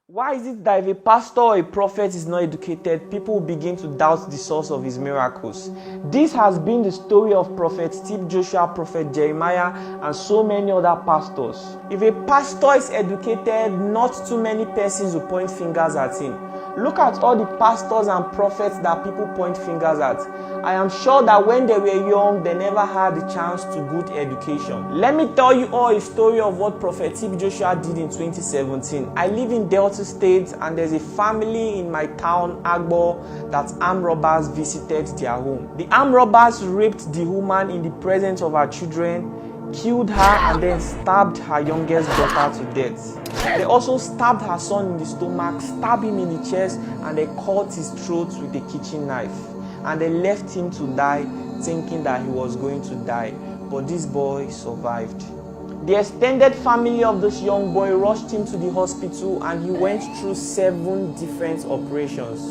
Why is it that if a pastor or a prophet is not educated, people begin to doubt the source of his miracles? This has been the story of Prophet T.B Joshua, Prophet Jeremiah, and so many other pastors. If a pastor is educated, not too many persons will point fingers at him. Look at all the pastors and prophets that people point fingers at. I am sure that when they were young, they never had the chance to good education. Let me tell you all a story of what Prophet T.B Joshua did in 2017. I live in Delta State, and there's a family in my town, Agbo, that armed robbers visited their home. The armed robbers raped the woman in the presence of her children, killed her, and then stabbed her youngest daughter to death. They also stabbed her son in the stomach, stabbed him in the chest, and they cut his throat with a kitchen knife. And they left him to die, thinking that he was going to die. But this boy survived. The extended family of this young boy rushed him to the hospital, and he went through 7 different operations.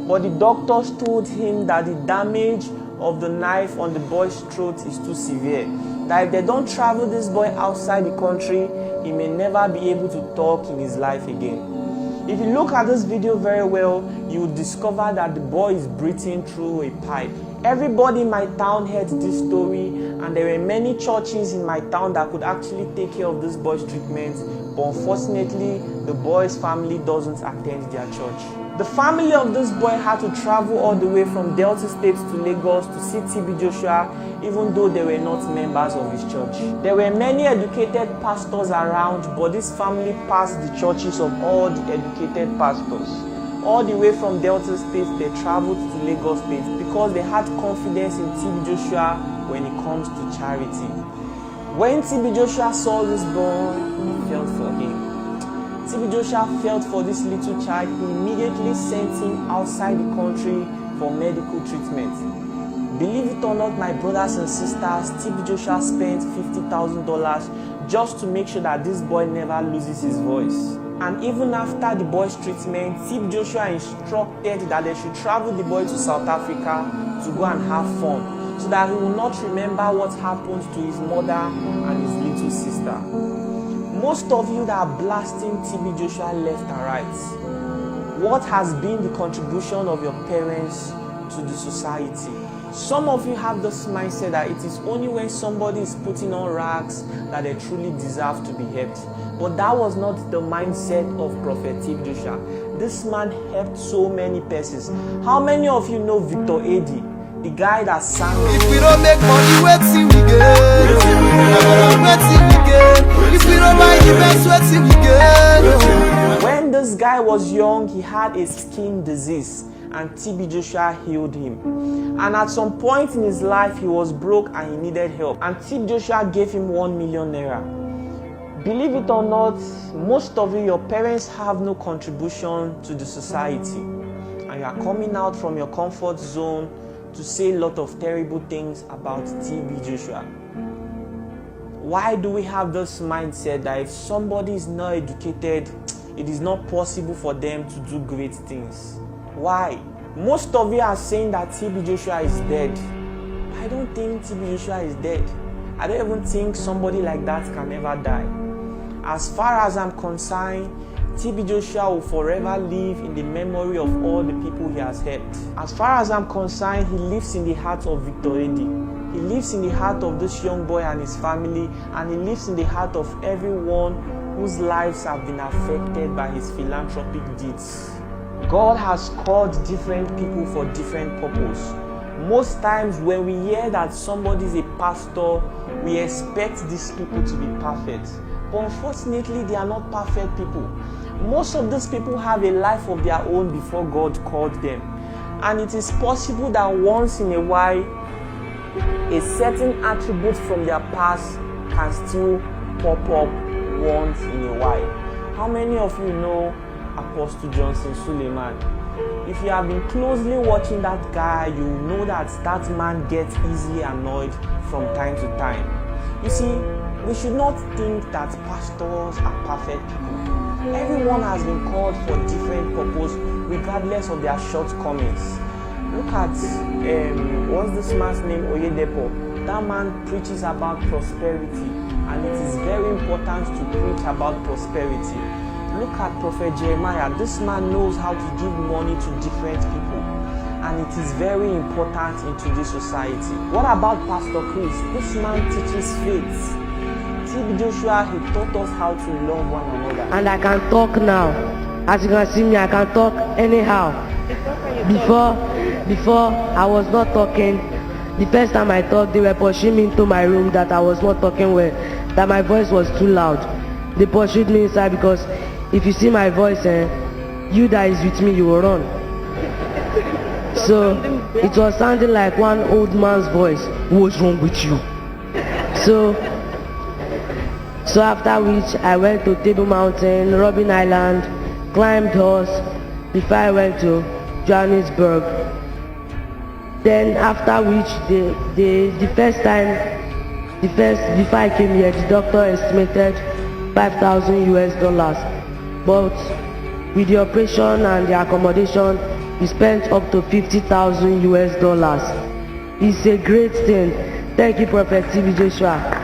But the doctors told him that the damage of the knife on the boy's throat is too severe, that if they don't travel this boy outside the country, he may never be able to talk in his life again. If you look at this video very well, you will discover that the boy is breathing through a pipe. Everybody in my town heard this story, and there were many churches in my town that could actually take care of this boy's treatment, but unfortunately, the boy's family doesn't attend their church. The family of this boy had to travel all the way from Delta State to Lagos to see T.B Joshua, even though they were not members of his church. There were many educated pastors around, but this family passed the churches of all the educated pastors. All the way from Delta State, they traveled to Lagos State because they had confidence in T.B Joshua when it comes to charity. When T.B Joshua saw this boy, he felt for him. T.B Joshua felt for this little child. He immediately sent him outside the country for medical treatment. Believe it or not, my brothers and sisters, T.B Joshua spent $50,000 just to make sure that this boy never loses his voice. And even after the boy's treatment, T.B Joshua instructed that they should travel the boy to South Africa to go and have fun, so that he will not remember what happened to his mother and his little sister. Most of you that are blasting T.B Joshua left and right, what has been the contribution of your parents to the society? Some of you have this mindset that it is only when somebody is putting on rags that they truly deserve to be helped. But that was not the mindset of Prophet T.B Joshua. This man helped so many persons. How many of you know Victor Eddy, the guy that sang? If we don't make money, wait till we get. If we don't buy the best, wait till we get. When this guy was young, he had a skin disease, and T.B Joshua healed him. And at some point in his life, he was broke and he needed help. And T.B Joshua gave him 1 million naira. Believe it or not, most of you, your parents have no contribution to the society. And you are coming out from your comfort zone to say a lot of terrible things about T.B Joshua. Why do we have this mindset that if somebody is not educated, it is not possible for them to do great things? Why? Most of you are saying that T.B Joshua is dead. I don't think T.B Joshua is dead. I don't even think somebody like that can ever die. As far as I'm concerned, T.B Joshua will forever live in the memory of all the people he has helped. As far as I'm concerned, he lives in the heart of Victor Eddy. He lives in the heart of this young boy and his family, and he lives in the heart of everyone whose lives have been affected by his philanthropic deeds. God has called different people for different purposes. Most times when we hear that somebody is a pastor, we expect these people to be perfect. But unfortunately, they are not perfect people. Most of these people have a life of their own before God called them. And it is possible that once in a while, a certain attribute from their past can still pop up once in a while. How many of you know Apostle Johnson Suleiman? If you have been closely watching that guy, you know that that man gets easily annoyed from time to time. You see, we should not think that pastors are perfect people. Everyone has been called for different purpose, regardless of their shortcomings. Look at, what's this man's name, Oyedepo? That man preaches about prosperity, and it is very important to preach about prosperity. Look at Prophet Jeremiah. This man knows how to give money to different people, and it is very important in today's society. What about Pastor Chris? This man teaches faith. T.B Joshua, he taught us how to love one another. And I can talk now. As you can see me, I can talk anyhow. Before I was not talking. The first time I talked, they were pushing me into my room that I was not talking well, that my voice was too loud. They pursued me inside because if you see my voice, you that is with me, you will run. So it was sounding like one old man's voice. What's wrong with you? So after which I went to Table Mountain, Robin Island, climbed horse before I went to Johannesburg. Then after which before I came here, the doctor estimated $5,000 US. But with the operation and the accommodation, we spent up to $50,000 US. It's a great thing. Thank you, Prophet T.B Joshua.